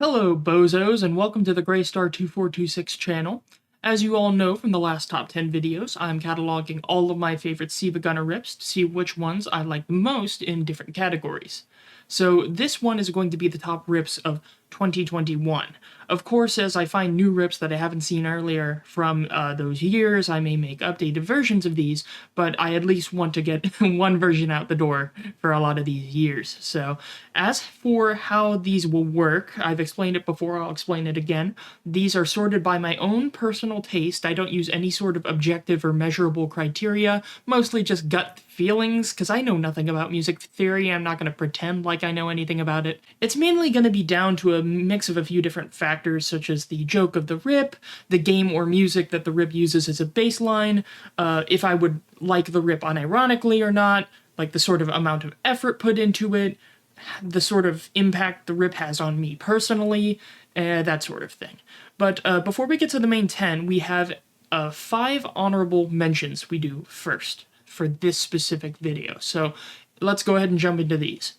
Hello, bozos, and welcome to the Graystar2426 channel. As you all know from the last top 10 videos, I'm cataloging all of my favorite SiIvagunner rips to see which ones I like the most in different categories. So this one is going to be the top rips of 2021. Of course, as I find new rips that I haven't seen earlier from those years, I may make updated versions of these, but I at least want to get one version out the door for a lot of these years. So, as for how these will work, I've explained it before, I'll explain it again. These are sorted by my own personal taste. I don't use any sort of objective or measurable criteria, mostly just gut feelings, because I know nothing about music theory. I'm not going to pretend like I know anything about it. It's mainly going to be down to a mix of a few different factors, such as the joke of the rip, the game or music that the rip uses as a baseline, if I would like the rip unironically or not, like the sort of amount of effort put into it, the sort of impact the rip has on me personally, that sort of thing. But before we get to the main 10, we have 5 honorable mentions we do first for this specific video. So let's go ahead and jump into these.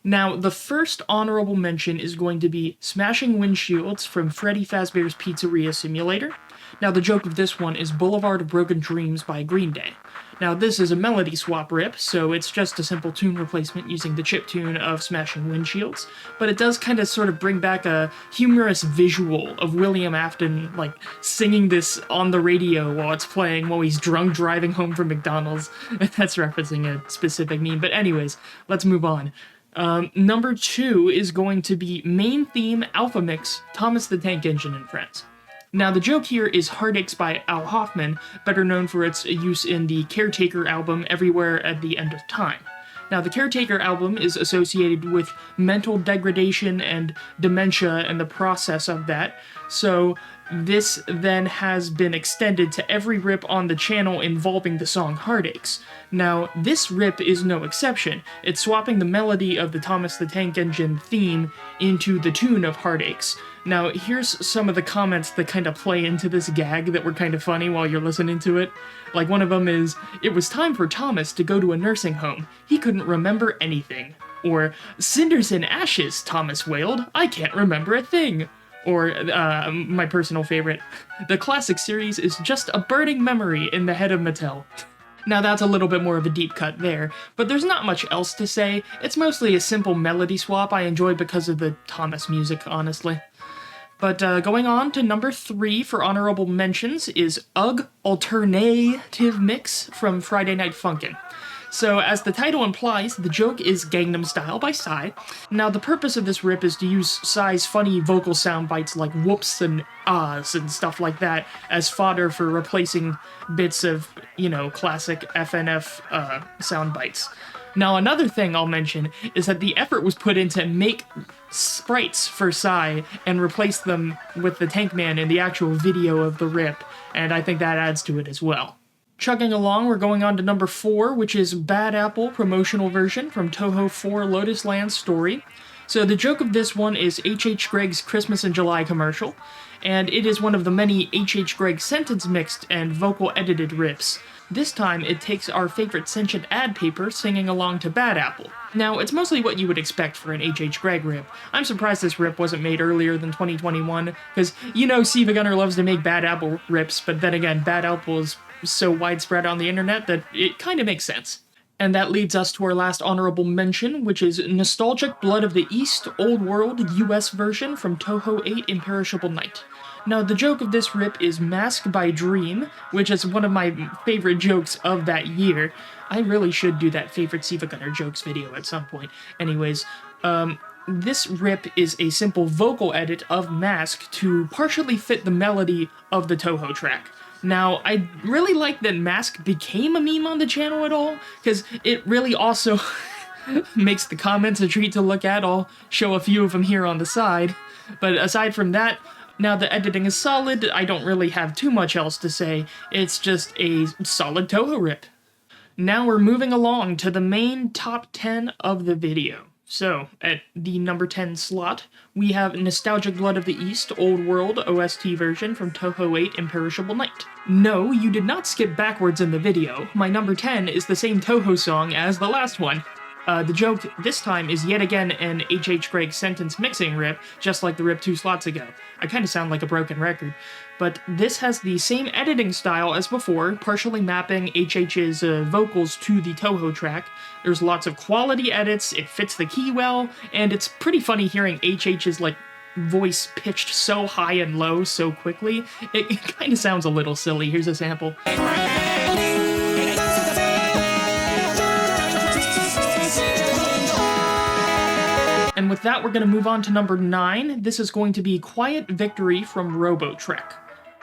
Now, the first honorable mention is going to be Smashing Windshields from Freddy Fazbear's Pizzeria Simulator. Now, the joke of this one is Boulevard of Broken Dreams by Green Day. Now, this is a melody swap rip, so it's just a simple tune replacement using the chip tune of Smashing Windshields, but it does kind of sort of bring back a humorous visual of William Afton, like, singing this on the radio while it's playing while he's drunk driving home from McDonald's. That's referencing a specific meme, but anyways, let's move on. Number 2 is going to be Main Theme Alpha Mix, Thomas the Tank Engine and Friends. Now, the joke here is Heartaches by Al Hoffman, better known for its use in the Caretaker album Everywhere at the End of Time. Now, the Caretaker album is associated with mental degradation and dementia and the process of that, so this then has been extended to every rip on the channel involving the song Heartaches. Now, this rip is no exception. It's swapping the melody of the Thomas the Tank Engine theme into the tune of Heartaches. Now, here's some of the comments that kind of play into this gag that were kind of funny while you're listening to it. Like, one of them is, "It was time for Thomas to go to a nursing home. He couldn't remember anything." Or, "Cinders and ashes," Thomas wailed. "I can't remember a thing." Or, my personal favorite, "The classic series is just a burning memory in the head of Mattel." Now, that's a little bit more of a deep cut there, but there's not much else to say. It's mostly a simple melody swap I enjoy because of the Thomas music, honestly. But going on to number 3 for honorable mentions is UGG Alterneeyyytive Mix from Friday Night Funkin'. So, as the title implies, the joke is Gangnam Style by Psy. Now, the purpose of this rip is to use Psy's funny vocal sound bites like whoops and ahs and stuff like that as fodder for replacing bits of, classic FNF sound bites. Now, another thing I'll mention is that the effort was put in to make sprites for Psy and replace them with the Tank Man in the actual video of the rip, and I think that adds to it as well. Chugging along, we're going on to number 4, which is Bad Apple Promotional Version from Touhou 4 Lotus Land Story. So the joke of this one is H.H. Greg's Christmas in July commercial, and it is one of the many H.H. Gregg sentence mixed and vocal edited rips. This time, it takes our favorite sentient ad paper singing along to Bad Apple. Now, it's mostly what you would expect for an H.H. Gregg rip. I'm surprised this rip wasn't made earlier than 2021, because, SiIvagunner loves to make Bad Apple rips, but then again, Bad Apple is so widespread on the internet that it kind of makes sense. And that leads us to our last honorable mention, which is Nostalgic Blood of the East Old World US version from Touhou 8 Imperishable Night. Now, the joke of this rip is Mask by Dream, which is one of my favorite jokes of that year. I really should do that favorite SiIvagunner jokes video at some point. Anyways, this rip is a simple vocal edit of Mask to partially fit the melody of the Touhou track. Now, I really like that Mask became a meme on the channel at all, because it really also makes the comments a treat to look at. I'll show a few of them here on the side. But aside from that, now the editing is solid. I don't really have too much else to say. It's just a solid Touhou rip. Now we're moving along to the main top 10 of the video. So, at the number 10 slot, we have Nostalgic Blood of the East Old World OST version from Touhou 8 Imperishable Night. No, you did not skip backwards in the video. My number 10 is the same Touhou song as the last one. The joke this time is yet again an H.H. Gregg sentence mixing rip, just like the rip 2 slots ago. I kind of sound like a broken record. But this has the same editing style as before, partially mapping H.H.'s vocals to the Touhou track. There's lots of quality edits, it fits the key well, and it's pretty funny hearing H.H.'s, like, voice pitched so high and low so quickly. It kind of sounds a little silly. Here's a sample. And with that, we're going to move on to number 9. This is going to be Quiet Victory from Robotrek.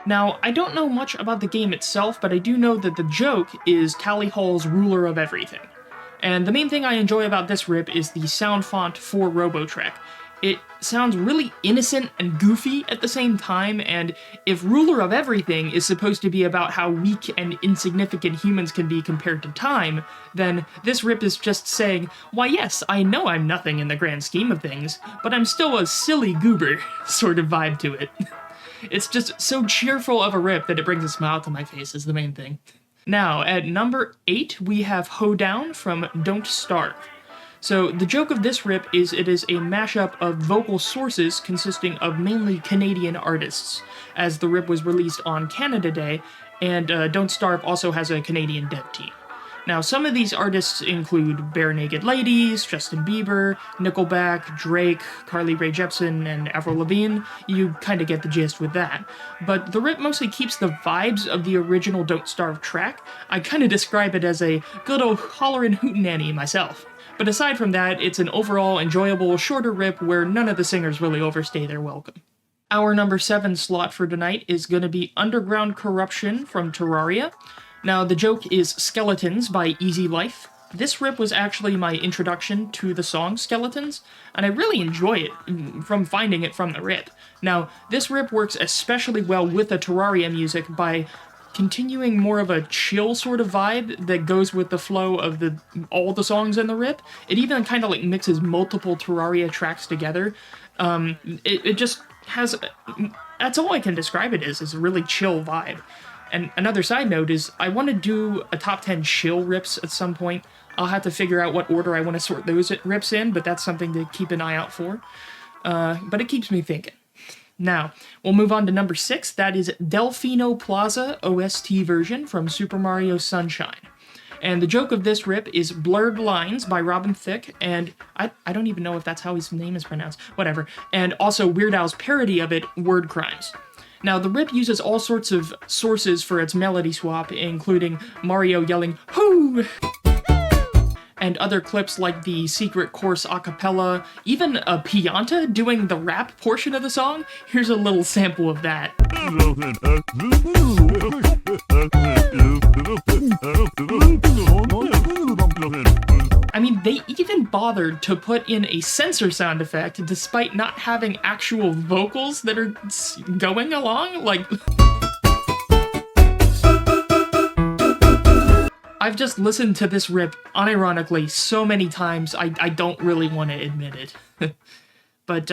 Now, I don't know much about the game itself, but I do know that the joke is Tally Hall's Ruler of Everything. And the main thing I enjoy about this rip is the sound font for Robotrek. It sounds really innocent and goofy at the same time, and if Ruler of Everything is supposed to be about how weak and insignificant humans can be compared to time, then this rip is just saying, why yes, I know I'm nothing in the grand scheme of things, but I'm still a silly goober sort of vibe to it. It's just so cheerful of a rip that it brings a smile to my face is the main thing. Now, at number 8, we have Hoedown from Don't Starve. So, the joke of this rip is it is a mashup of vocal sources consisting of mainly Canadian artists, as the rip was released on Canada Day, and Don't Starve also has a Canadian dev team. Now, some of these artists include Bare Naked Ladies, Justin Bieber, Nickelback, Drake, Carly Rae Jepsen, and Avril Lavigne. You kind of get the gist with that. But the rip mostly keeps the vibes of the original Don't Starve track. I kind of describe it as a good old hollerin' hootenanny myself. But aside from that, it's an overall enjoyable, shorter rip where none of the singers really overstay their welcome. Our number 7 slot for tonight is going to be Underground Corruption from Terraria. Now, the joke is Skeletons by Easy Life. This rip was actually my introduction to the song Skeletons, and I really enjoy it from finding it from the rip. Now, this rip works especially well with the Terraria music by continuing more of a chill sort of vibe that goes with the flow of all the songs in the rip. It even kind of like mixes multiple Terraria tracks together. It just has... That's all I can describe it as, is a really chill vibe. And another side note is, I want to do a top 10 chill rips at some point. I'll have to figure out what order I want to sort those rips in, but that's something to keep an eye out for. But it keeps me thinking. Now, we'll move on to number 6. That is Delfino Plaza OST version from Super Mario Sunshine. And the joke of this rip is Blurred Lines by Robin Thicke, and I don't even know if that's how his name is pronounced. Whatever. And also Weird Al's parody of it, Word Crimes. Now, the rip uses all sorts of sources for its melody swap, including Mario yelling, "Hoo!" and other clips like the secret chorus a cappella, even a Pianta doing the rap portion of the song. Here's a little sample of that. I mean, they even bothered to put in a censor sound effect despite not having actual vocals that are going along. Like, I've just listened to this rip unironically so many times, I don't really want to admit it. But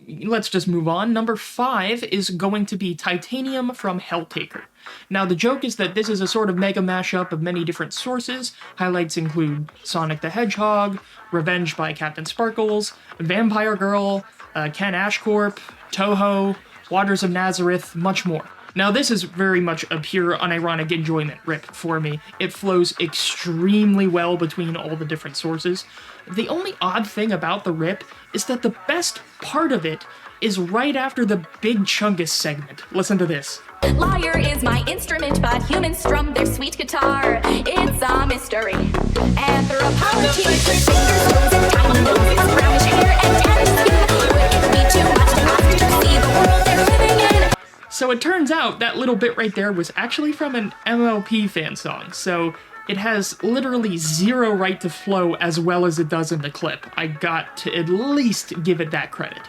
let's just move on. Number 5 is going to be Titanium from Helltaker. Now, the joke is that this is a sort of mega mashup of many different sources. Highlights include Sonic the Hedgehog, Revenge by Captain Sparkles, Vampire Girl, Ken Ashcorp, Touhou, Waters of Nazareth, much more. Now, this is very much a pure, unironic enjoyment rip for me. It flows extremely well between all the different sources. The only odd thing about the rip is that the best part of it is right after the Big Chungus segment. Listen to this. Lyre is my instrument, but humans strum their sweet guitar. It's a mystery. Anthropology, fingers, toes, and tiny noses, brownish hair, and tan skin. Would it be too much to ask to see the world they're living in? So it turns out that little bit right there was actually from an MLP fan song, so it has literally zero right to flow as well as it does in the clip. I got to at least give it that credit.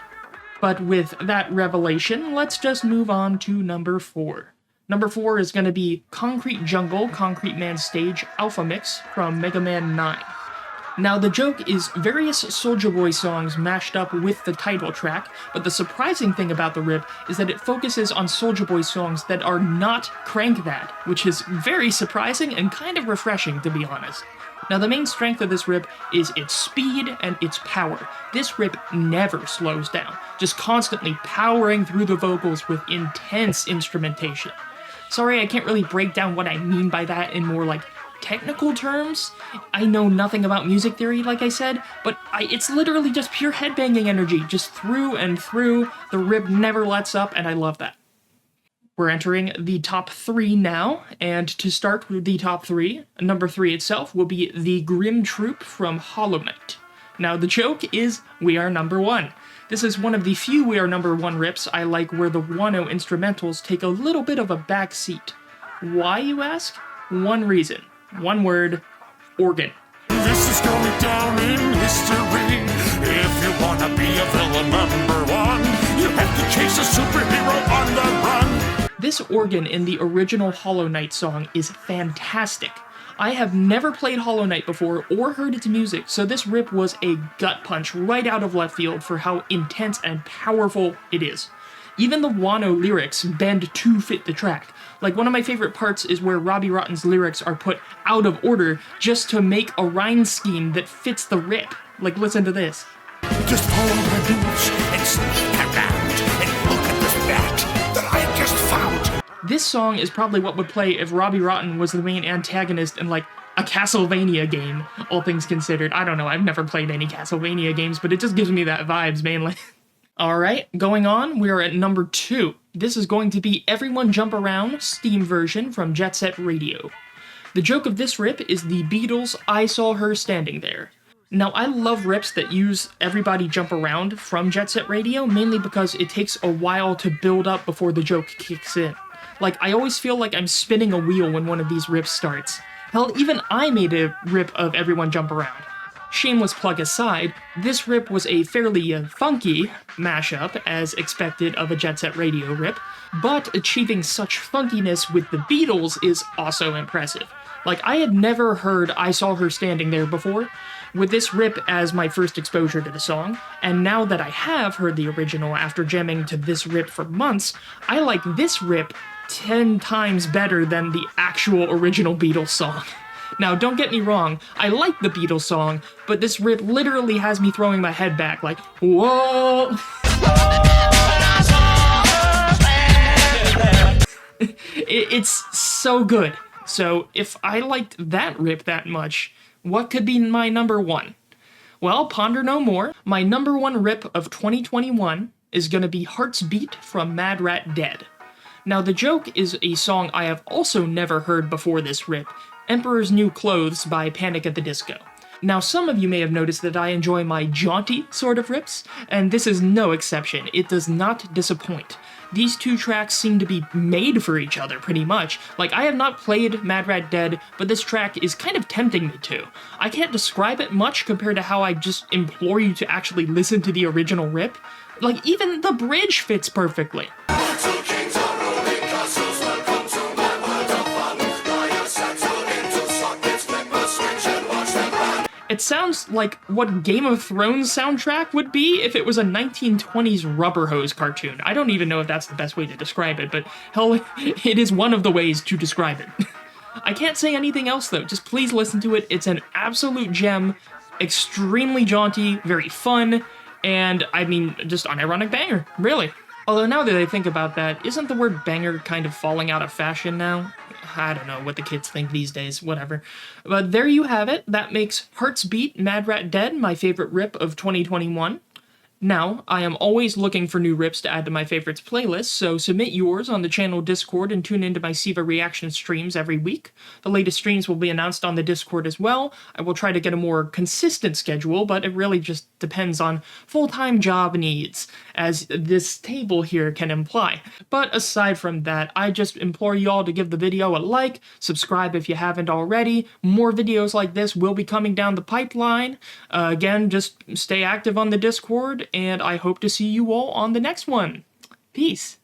But with that revelation, let's just move on to number 4. Number 4 is going to be Concrete Jungle, Concrete Man Stage Alpha Mix from Mega Man 9. Now, the joke is various Soulja Boy songs mashed up with the title track, but the surprising thing about the rip is that it focuses on Soulja Boy songs that are not Crank That, which is very surprising and kind of refreshing, to be honest. Now, the main strength of this rip is its speed and its power. This rip never slows down, just constantly powering through the vocals with intense instrumentation. Sorry, I can't really break down what I mean by that in more, like, technical terms. I know nothing about music theory, like I said, but it's literally just pure headbanging energy, just through and through. The rip never lets up, and I love that. We're entering the top 3 now, and to start with the top 3, number 3 itself will be the Grimm Troupe from Hollow Knight. Now, the joke is we are number 1. This is one of the few we are number 1 rips I like where the Wano instrumentals take a little bit of a back seat. Why, you ask? One reason. One word. Organ. This is going down in history. If you wanna be a villain number 1, you have to chase a superhero on the run. This organ in the original Hollow Knight song is fantastic. I have never played Hollow Knight before or heard its music, so this rip was a gut punch right out of left field for how intense and powerful it is. Even the Wano lyrics bend to fit the track. Like, one of my favorite parts is where Robbie Rotten's lyrics are put out of order just to make a rhyme scheme that fits the rip. Like, listen to this. Just follow my moves and sneak around and look at this bat that I just found. This song is probably what would play if Robbie Rotten was the main antagonist in, like, a Castlevania game, all things considered. I don't know, I've never played any Castlevania games, but it just gives me that vibes, mainly. Alright, going on, we are at number 2. This is going to be Everyone Jump Around, Steam version from Jet Set Radio. The joke of this rip is the Beatles' I Saw Her Standing There. Now, I love rips that use Everybody Jump Around from Jet Set Radio, mainly because it takes a while to build up before the joke kicks in. Like, I always feel like I'm spinning a wheel when one of these rips starts. Hell, even I made a rip of Everyone Jump Around. Shameless plug aside, this rip was a fairly funky mashup, as expected of a Jet Set Radio rip, but achieving such funkiness with the Beatles is also impressive. Like, I had never heard I Saw Her Standing There before, with this rip as my first exposure to the song, and now that I have heard the original after jamming to this rip for months, I like this rip 10 times better than the actual original Beatles song. Now, don't get me wrong, I like the Beatles song, but this rip literally has me throwing my head back like, whoa! It's so good. So, if I liked that rip that much, what could be my number 1? Well, ponder no more. My number 1 rip of 2021 is gonna be Heart's Beat from Mad Rat Dead. Now, the joke is a song I have also never heard before this rip, Emperor's New Clothes by Panic at the Disco. Now, some of you may have noticed that I enjoy my jaunty sort of rips, and this is no exception. It does not disappoint. These two tracks seem to be made for each other, pretty much. Like, I have not played Mad Rat Dead, but this track is kind of tempting me to. I can't describe it much compared to how I just implore you to actually listen to the original rip. Like, even the bridge fits perfectly. It sounds like what Game of Thrones soundtrack would be if it was a 1920s rubber hose cartoon. I don't even know if that's the best way to describe it, but hell, it is one of the ways to describe it. I can't say anything else though, just please listen to it. It's an absolute gem, extremely jaunty, very fun, and I mean, just unironic banger, really. Although now that I think about that, isn't the word banger kind of falling out of fashion now? I don't know what the kids think these days, whatever. But there you have it. That makes Heart's Beat, Mad Rat Dead my favorite rip of 2021. Now, I am always looking for new rips to add to my favorites playlist, so submit yours on the channel Discord and tune into my SiIva reaction streams every week. The latest streams will be announced on the Discord as well. I will try to get a more consistent schedule, but it really just depends on full-time job needs, as this table here can imply. But aside from that, I just implore you all to give the video a like, subscribe if you haven't already. More videos like this will be coming down the pipeline. Again, just stay active on the Discord, and I hope to see you all on the next one. Peace.